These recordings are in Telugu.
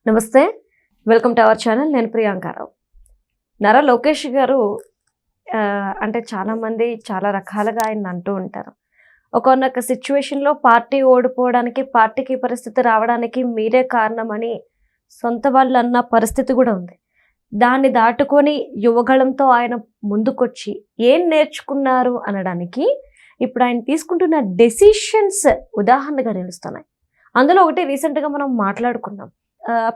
నమస్తే, వెల్కమ్ టు అవర్ ఛానల్. నేను ప్రియాంకారావు. నారా లోకేష్ గారు అంటే చాలామంది చాలా రకాలుగా ఆయన అంటూ ఉంటారు. ఒకానొక సిచ్యువేషన్లో పార్టీ ఓడిపోవడానికి, పార్టీకి పరిస్థితి రావడానికి మీరే కారణమని సొంత వాళ్ళు అన్న పరిస్థితి కూడా ఉంది. దాన్ని దాటుకొని యువగళంతో ఆయన ముందుకొచ్చి ఏం నేర్చుకున్నారు అనడానికి ఇప్పుడు ఆయన తీసుకుంటున్న డెసిషన్స్ ఉదాహరణగా నిలుస్తున్నాయి. అందులో ఒకటి రీసెంట్గా మనం మాట్లాడుకున్నాం.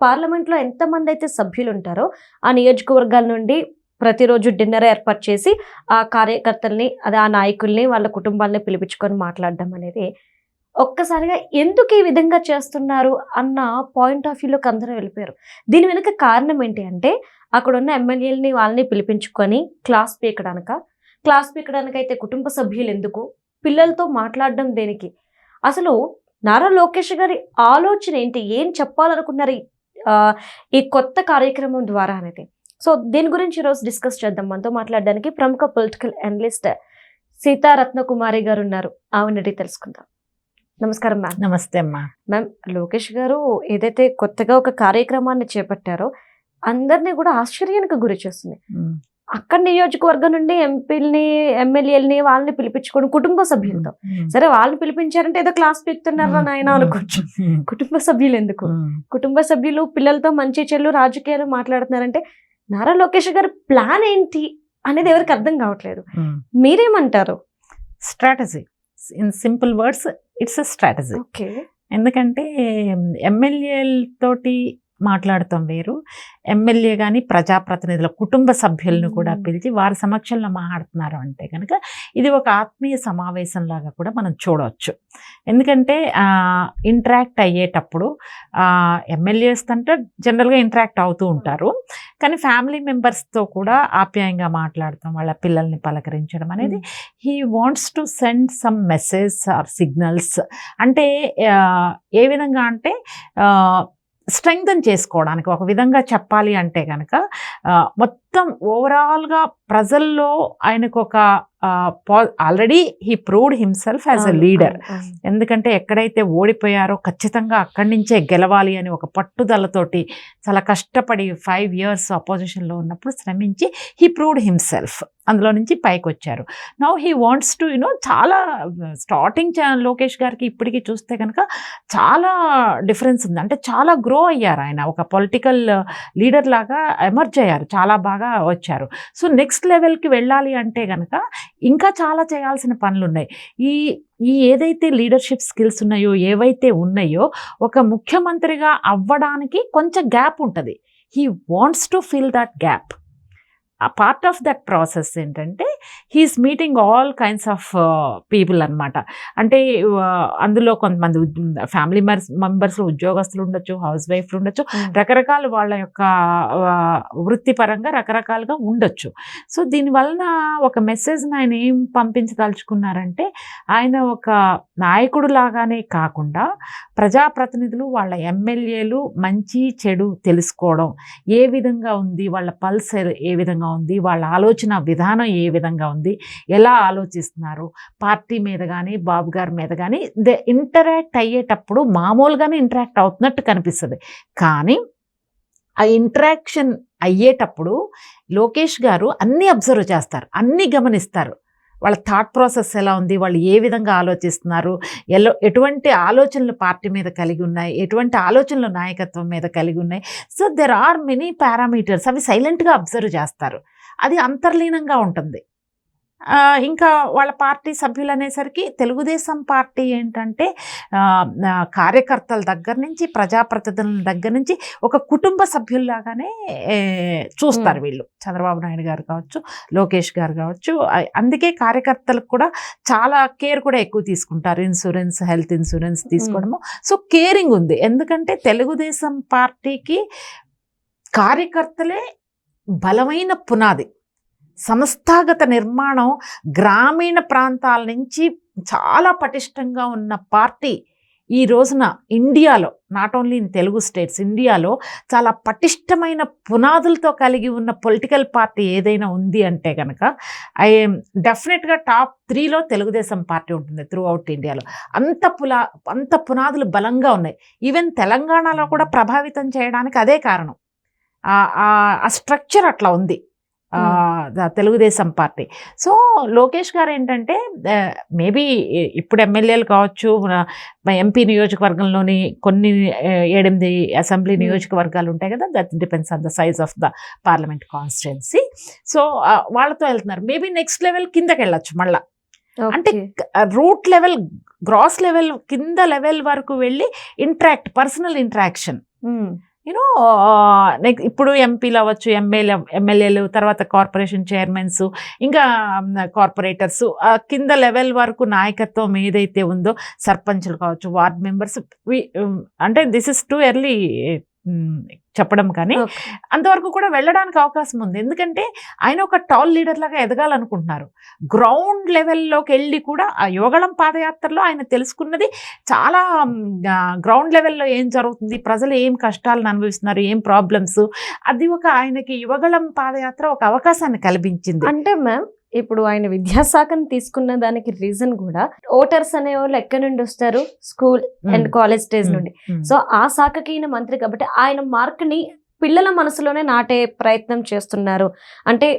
పార్లమెంట్లో ఎంతమంది అయితే సభ్యులు ఉంటారో ఆ నియోజకవర్గాల నుండి ప్రతిరోజు డిన్నర్ ఏర్పాటు చేసి ఆ కార్యకర్తల్ని, ఆ నాయకుల్ని, వాళ్ళ కుటుంబాలని పిలిపించుకొని మాట్లాడడం అనేది ఒక్కసారిగా ఎందుకు ఈ విధంగా చేస్తున్నారు అన్న పాయింట్ ఆఫ్ వ్యూలోకి అందరూ వెళ్ళిపోయారు. దీని వెనుక కారణం ఏంటి అంటే అక్కడ ఉన్న ఎమ్మెల్యేలని వాళ్ళని పిలిపించుకొని క్లాస్ పీకడానికైతే కుటుంబ సభ్యులు ఎందుకు, పిల్లలతో మాట్లాడడం దేనికి, అసలు నారా లోకేష్ గారి ఆలోచన ఏంటి, ఏం చెప్పాలనుకున్నారు ఈ కొత్త కార్యక్రమం ద్వారా అనేది. సో దీని గురించి ఈరోజు డిస్కస్ చేద్దాం. మనతో మాట్లాడడానికి ప్రముఖ పొలిటికల్ అనలిస్ట్ సీతారత్నకుమారి గారు ఉన్నారు. ఆవిడ తెలుసుకుందాం. నమస్కారం మ్యామ్. నమస్తే అమ్మా. మ్యామ్, లోకేష్ గారు ఏదైతే కొత్తగా ఒక కార్యక్రమాన్ని చేపట్టారో అందరినీ కూడా ఆశ్చర్యానికి గురి చేస్తుంది. అక్కడ నియోజకవర్గం నుండి ఎంపీలని, ఎమ్మెల్యేలని వాళ్ళని పిలిపించుకోవడం కుటుంబ సభ్యులతో. సరే, వాళ్ళని పిలిపించారంటే ఏదో క్లాస్ పీకుతున్నారా నాయన అనుకోవచ్చు. కుటుంబ సభ్యులు ఎందుకు? కుటుంబ సభ్యులు పిల్లలతో మంచి చెల్లు రాజకీయాలు మాట్లాడుతున్నారంటే నారా లోకేష్ గారి ప్లాన్ ఏంటి అనేది ఎవరికి అర్థం కావట్లేదు. మీరేమంటారు? Strategy, in simple words, it's a strategy. Okay. ఎందుకంటే ఎమ్మెల్యేలతోటి మాట్లాడతాం వేరు, ఎమ్మెల్యే కానీ ప్రజాప్రతినిధుల కుటుంబ సభ్యులను కూడా పిలిచి వారి సమక్షంలో మాట్లాడుతున్నారు అంటే కనుక ఇది ఒక ఆత్మీయ సమావేశం లాగా కూడా మనం చూడవచ్చు. ఎందుకంటే ఇంటరాక్ట్ అయ్యేటప్పుడు ఎమ్మెల్యేస్ అంటే జనరల్గా ఇంటరాక్ట్ అవుతూ ఉంటారు, కానీ ఫ్యామిలీ మెంబర్స్తో కూడా ఆప్యాయంగా మాట్లాడతాం, వాళ్ళ పిల్లల్ని పలకరించడం అనేది he wants to send some message or signals. అంటే ఏ విధంగా అంటే స్ట్రెంగ్తన్ చేసుకోవడానికి ఒక విధంగా చెప్పాలి అంటే కనుక మొత్తం ఓవరాల్గా ప్రజల్లో ఆయనకు ఒక already he proved himself as a leader. ఎందుకంటే ఎక్కడైతే ఓడిపోయారో ఖచ్చితంగా అక్కడి నుంచే గెలవాలి అని ఒక పట్టుదలతోటి చాలా కష్టపడి 5 years అపోజిషన్లో ఉన్నప్పుడు శ్రమించి హీ ప్రూవ్డ్ హిమ్సెల్ఫ్, అందులో నుంచి పైకి వచ్చారు. నౌ హీ వాంట్స్ టు చాలా స్టార్టింగ్ లోకేష్ గారికి ఇప్పటికీ చూస్తే కనుక చాలా డిఫరెన్స్ ఉంది. అంటే చాలా గ్రో అయ్యారు, ఆయన ఒక పొలిటికల్ లీడర్ లాగా ఎమర్జ్ అయ్యారు, చాలా బాగా వచ్చారు. సో నెక్స్ట్ లెవెల్కి వెళ్ళాలి అంటే కనుక ఇంకా చాలా చేయాల్సిన పనులు ఉన్నాయి. ఈ ఏదైతే లీడర్షిప్ స్కిల్స్ ఉన్నాయో, ఏవైతే ఉన్నాయో, ఒక ముఖ్యమంత్రిగా అవ్వడానికి కొంచెం గ్యాప్ ఉంటుంది. He wants to fill that gap. ఆ పార్ట్ ఆఫ్ దట్ ప్రాసెస్ ఏంటంటే he is meeting all kinds of people అనమాట. అంటే అందులో కొంతమంది ఫ్యామిలీ మెంబర్స్లో ఉద్యోగస్తులు ఉండొచ్చు, హౌస్ వైఫ్లు ఉండొచ్చు, రకరకాల వాళ్ళ యొక్క వృత్తిపరంగా రకరకాలుగా ఉండొచ్చు. సో దీనివలన ఒక మెసేజ్ని ఆయన ఏం పంపించదలుచుకున్నారంటే ఆయన ఒక నాయకుడు లాగానే కాకుండా ప్రజాప్రతినిధులు, వాళ్ళ ఎమ్మెల్యేలు మంచి చెడు తెలుసుకోవడం, ఏ విధంగా ఉంది వాళ్ళ పల్స్, ఏ విధంగా ఉంది వాళ్ళ ఆలోచన విధానం, ఏ విధంగా ఉంది, ఎలా ఆలోచిస్తున్నారు, పార్టీ మీద కానీ బాబు గారి మీద కానీ ఇంటరాక్ట్ అయ్యేటప్పుడు మామూలుగానే ఇంటరాక్ట్ అవుతున్నట్టు కనిపిస్తుంది. కానీ ఆ ఇంటరాక్షన్ అయ్యేటప్పుడు లోకేష్ గారు అన్నీ అబ్జర్వ్ చేస్తారు, అన్నీ గమనిస్తారు. వాళ్ళ థాట్ ప్రాసెస్ ఎలా ఉంది, వాళ్ళు ఏ విధంగా ఆలోచిస్తున్నారు, ఎటువంటి ఆలోచనలు పార్టీ మీద కలిగి ఉన్నాయి, ఎటువంటి ఆలోచనలు నాయకత్వం మీద కలిగి ఉన్నాయి. So there are many parameters, అవి సైలెంట్గా అబ్జర్వ్ చేస్తారు, అది అంతర్లీనంగా ఉంటుంది. ఇంకా వాళ్ళ పార్టీ సభ్యులు అనేసరికి తెలుగుదేశం పార్టీ ఏంటంటే కార్యకర్తల దగ్గర నుంచి ప్రజాప్రతినిధుల దగ్గర నుంచి ఒక కుటుంబ సభ్యుల్లాగానే చూస్తారు వీళ్ళు. చంద్రబాబు నాయుడు గారు కావచ్చు, లోకేష్ గారు కావచ్చు. అందుకే కార్యకర్తలకు కూడా చాలా కేర్ కూడా ఎక్కువ తీసుకుంటారు. ఇన్సూరెన్స్, హెల్త్ ఇన్సూరెన్స్ తీసుకోవడము. సో కేరింగ్ ఉంది. ఎందుకంటే తెలుగుదేశం పార్టీకి కార్యకర్తలే బలమైన పునాది. సంస్థాగత నిర్మాణం గ్రామీణ ప్రాంతాల నుంచి చాలా పటిష్టంగా ఉన్న పార్టీ ఈ రోజున ఇండియాలో, not only in Telugu states, ఇండియాలో చాలా పటిష్టమైన పునాదులతో కలిగి ఉన్న పొలిటికల్ పార్టీ ఏదైనా ఉంది అంటే కనుక డెఫినెట్గా టాప్ 3లో తెలుగుదేశం పార్టీ ఉంటుంది త్రూ అవుట్ ఇండియాలో. అంత పునాదులు బలంగా ఉన్నాయి. ఈవెన్ తెలంగాణలో కూడా ప్రభావితం చేయడానికి అదే కారణం. ఆ స్ట్రక్చర్ అట్లా ఉంది తెలుగుదేశం పార్టీ. సో లోకేష్ గారు ఏంటంటే మేబీ ఇప్పుడు ఎమ్మెల్యేలు కావచ్చు, ఎంపీ నియోజకవర్గంలోని కొన్ని 7-8 అసెంబ్లీ నియోజకవర్గాలు ఉంటాయి కదా, that depends on the size of the parliament constituency. So వాళ్ళతో వెళ్తున్నారు. మేబీ నెక్స్ట్ లెవెల్ కిందకి వెళ్ళొచ్చు మళ్ళా. అంటే రూట్ లెవెల్, గ్రాస్ లెవెల్, కింద లెవెల్ వరకు వెళ్ళి పర్సనల్ ఇంటరాక్షన్, యూనో ఇప్పుడు ఎంపీలు అవ్వచ్చు, ఎమ్మెల్యేలు, తర్వాత కార్పొరేషన్ చైర్మన్స్, ఇంకా కార్పొరేటర్స్, కింద లెవెల్ వరకు నాయకత్వం ఏదైతే ఉందో, సర్పంచ్లు కావచ్చు, వార్డ్ మెంబర్స్, అంటే దిస్ ఇస్ టూ ఎర్లీ చెప్పడం, కానీ అంతవరకు కూడా వెళ్ళడానికి అవకాశం ఉంది. ఎందుకంటే ఆయన ఒక టాల్ లీడర్ లాగా ఎదగాలనుకుంటున్నారు. గ్రౌండ్ లెవెల్లోకి వెళ్ళి కూడా ఆ యువగళం పాదయాత్రలో ఆయన తెలుసుకున్నది చాలా గ్రౌండ్ లెవెల్లో ఏం జరుగుతుంది, ప్రజలు ఏం కష్టాలను అనుభవిస్తున్నారు, ఏం ప్రాబ్లమ్స్, అది ఆయనకి యువగళం పాదయాత్ర ఒక అవకాశాన్ని కల్పించింది. అంటే మ్యామ్, ఇప్పుడు ఆయన విద్యాశాఖను తీసుకున్న దానికి రీజన్ కూడా ఓటర్స్ అనే వాళ్ళు ఎక్కడి నుండి వస్తారు, స్కూల్ అండ్ కాలేజ్ స్టేజ్ నుండి. సో ఆ శాఖకి ఈయన మంత్రి కాబట్టి ఆయన మార్క్ ని పిల్లల మనసులోనే నాటే ప్రయత్నం చేస్తున్నారు. అంటే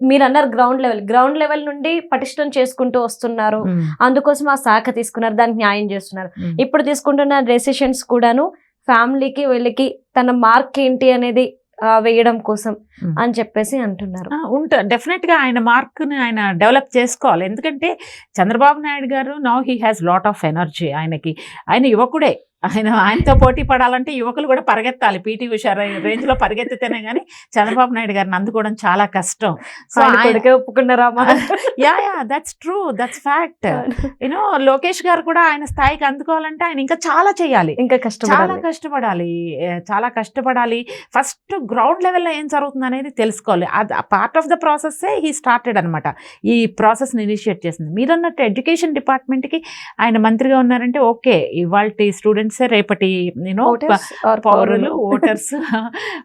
మీరు అన్నారు గ్రౌండ్ లెవెల్ నుండి పటిష్టం చేసుకుంటూ వస్తున్నారు, అందుకోసం ఆ శాఖ తీసుకున్నారు, దానికి న్యాయం చేస్తున్నారు. ఇప్పుడు తీసుకుంటున్న డెసిషన్స్ కూడాను ఫ్యామిలీకి వీళ్ళకి తన మార్క్ ఏంటి అనేది వేయడం కోసం అని చెప్పేసి అంటున్నారు. డెఫినెట్గా ఆయన మార్క్ని ఆయన డెవలప్ చేసుకోవాలి. ఎందుకంటే చంద్రబాబు నాయుడు గారు now he has lot of energy. ఆయన యువకుడే. ఆయనతో పోటీ పడాలంటే యువకులు కూడా పరిగెత్తాలి. పీటీ ఉషా రేంజ్ లో పరిగెత్తితేనే కానీ చంద్రబాబు నాయుడు గారిని అందుకోవడం చాలా కష్టం. సో ఒప్పుకున్నారా? That's true, that's fact. You know Lokesh గారు కూడా ఆయన స్థాయికి అందుకోవాలంటే ఆయన ఇంకా చాలా చేయాలి, ఇంకా చాలా కష్టపడాలి. ఫస్ట్ గ్రౌండ్ లెవెల్లో ఏం జరుగుతుంది అనేది తెలుసుకోవాలి. అది part of the process he started అనమాట. ఈ ప్రాసెస్ని ఇనిషియేట్ చేసింది. మీరు అన్నట్టు ఎడ్యుకేషన్ డిపార్ట్మెంట్కి ఆయన మంత్రిగా ఉన్నారంటే ఓకే, ఇవాళ స్టూడెంట్స్ రేపటి పౌరులు, ఓటర్స్,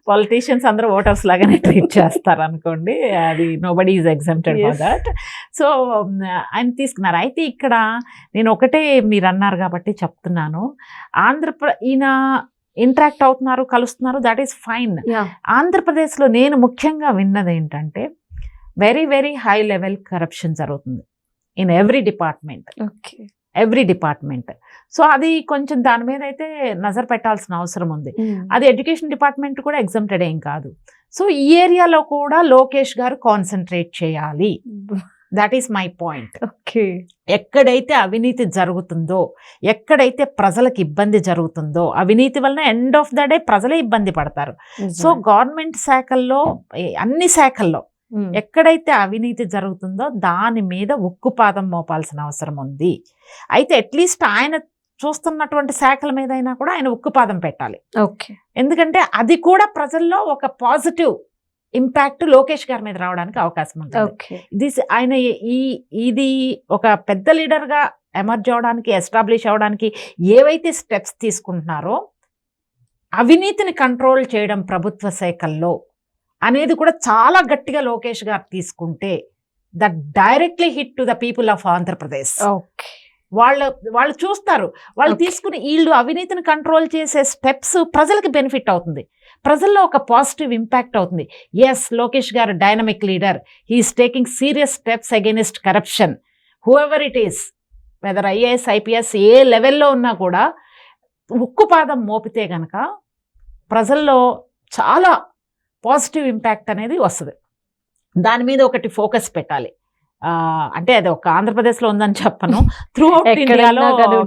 పొలిటీషియన్స్ అందరూ ఓటర్స్ లాగానే ట్రీట్ చేస్తారు అనుకోండి. అది nobody is exempted for that. So ఆయన తీసుకున్నారు. అయితే ఇక్కడ నేను ఒకటే, మీరు అన్నారు కాబట్టి చెప్తున్నాను, ఈయన ఇంటరాక్ట్ అవుతున్నారు, కలుస్తున్నారు, దట్ ఈస్ ఫైన్. ఆంధ్రప్రదేశ్లో నేను ముఖ్యంగా విన్నది ఏంటంటే very very high level corruption జరుగుతుంది ఇన్ ఎవ్రీ డిపార్ట్మెంట్. సో అది కొంచెం దాని మీద అయితే నజర్ పెట్టాల్సిన అవసరం ఉంది. అది ఎడ్యుకేషన్ డిపార్ట్మెంట్ కూడా ఎగ్జామ్టెడ్ ఏం కాదు. సో ఈ ఏరియాలో కూడా లోకేష్ గారు కాన్సన్ట్రేట్ చేయాలి. That is my point. ఎక్కడైతే అవినీతి జరుగుతుందో, ఎక్కడైతే ప్రజలకు ఇబ్బంది జరుగుతుందో, అవినీతి వలన ఎండ్ ఆఫ్ ద డే ప్రజలే ఇబ్బంది పడతారు. సో గవర్నమెంట్ శాఖల్లో, అన్ని శాఖల్లో ఎక్కడైతే అవినీతి జరుగుతుందో దాని మీద ఉక్కుపాదం మోపాల్సిన అవసరం ఉంది. అయితే అట్లీస్ట్ ఆయన చూస్తున్నటువంటి శాఖల మీద అయినా కూడా ఆయన ఉక్కుపాదం పెట్టాలి. ఎందుకంటే అది కూడా ప్రజల్లో ఒక పాజిటివ్ ఇంపాక్ట్ లోకేష్ గారి మీద రావడానికి అవకాశం ఉంటుంది. ఆయన ఇది ఒక పెద్ద లీడర్గా ఎమర్జ్ అవడానికి, ఎస్టాబ్లిష్ అవడానికి ఏవైతే స్టెప్స్ తీసుకుంటున్నారో, అవినీతిని కంట్రోల్ చేయడం ప్రభుత్వ శాఖల్లో అనేది కూడా చాలా గట్టిగా లోకేష్ గారు తీసుకుంటే that directly hit to the people of Andhra Pradesh. వాళ్ళు చూస్తారు, వాళ్ళు తీసుకుని వీళ్ళు అవినీతిని కంట్రోల్ చేసే స్టెప్స్ ప్రజలకు బెనిఫిట్ అవుతుంది, ప్రజల్లో ఒక పాజిటివ్ ఇంపాక్ట్ అవుతుంది. ఎస్, లోకేష్ గారు dynamic leader, he is taking serious steps against corruption, whoever it is, whether IAS, IPS, ఏ లెవెల్లో ఉన్నా కూడా ఉక్కుపాదం మోపితే గనక ప్రజల్లో చాలా పాజిటివ్ ఇంపాక్ట్ అనేది వస్తుంది. దాని మీద ఒకటి ఫోకస్ పెట్టాలి. అంటే అది ఒక ఆంధ్రప్రదేశ్లో ఉందని చెప్పను, త్రూ అవుట్ ఇండియాలో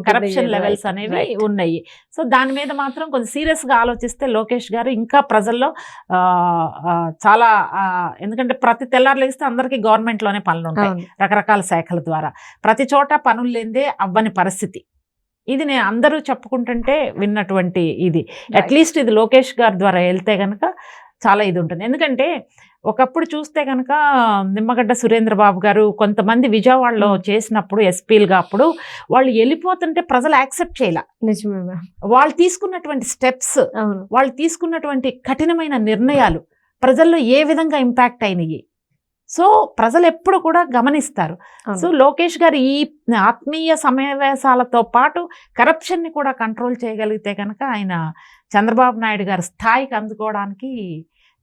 కరప్షన్ లెవెల్స్ అనేవి ఉన్నాయి. సో దాని మీద మాత్రం కొంచెం సీరియస్గా ఆలోచిస్తే లోకేష్ గారు ఇంకా ప్రజల్లో చాలా, ఎందుకంటే ప్రతి తెల్లారు లేస్తే అందరికీ గవర్నమెంట్లోనే పనులు ఉంటాయి రకరకాల శాఖల ద్వారా, ప్రతి చోట పనులు లేదే అవ్వని పరిస్థితి. ఇది నేను అందరూ చెప్పుకుంటుంటే విన్నటువంటి ఇది. అట్లీస్ట్ ఇది లోకేష్ గారి ద్వారా వెళ్తే కనుక చాలా ఇది ఉంటుంది. ఎందుకంటే ఒకప్పుడు చూస్తే కనుక నిమ్మగడ్డ సురేంద్ర బాబు గారు కొంతమంది విజయవాడలో చేసినప్పుడు ఎస్పీలుగా అప్పుడు వాళ్ళు వెళ్ళిపోతుంటే ప్రజలు యాక్సెప్ట్ చేయాల. నిజమే మ్యామ్. వాళ్ళు తీసుకున్నటువంటి స్టెప్స్, అవును. వాళ్ళు తీసుకున్నటువంటి కఠినమైన నిర్ణయాలు ప్రజల్లో ఏ విధంగా ఇంపాక్ట్ అయినాయి. సో ప్రజలు ఎప్పుడు కూడా గమనిస్తారు. సో లోకేష్ గారు ఈ ఆత్మీయ సమావేశాలతో పాటు కరప్షన్ని కూడా కంట్రోల్ చేయగలిగితే కనుక ఆయన చంద్రబాబు నాయుడు గారి స్థాయికి అందుకోవడానికి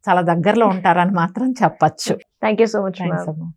చాలా దగ్గరలో ఉంటారని మాత్రం చెప్పచ్చు. Thank you so much. Thanks అమ్మా.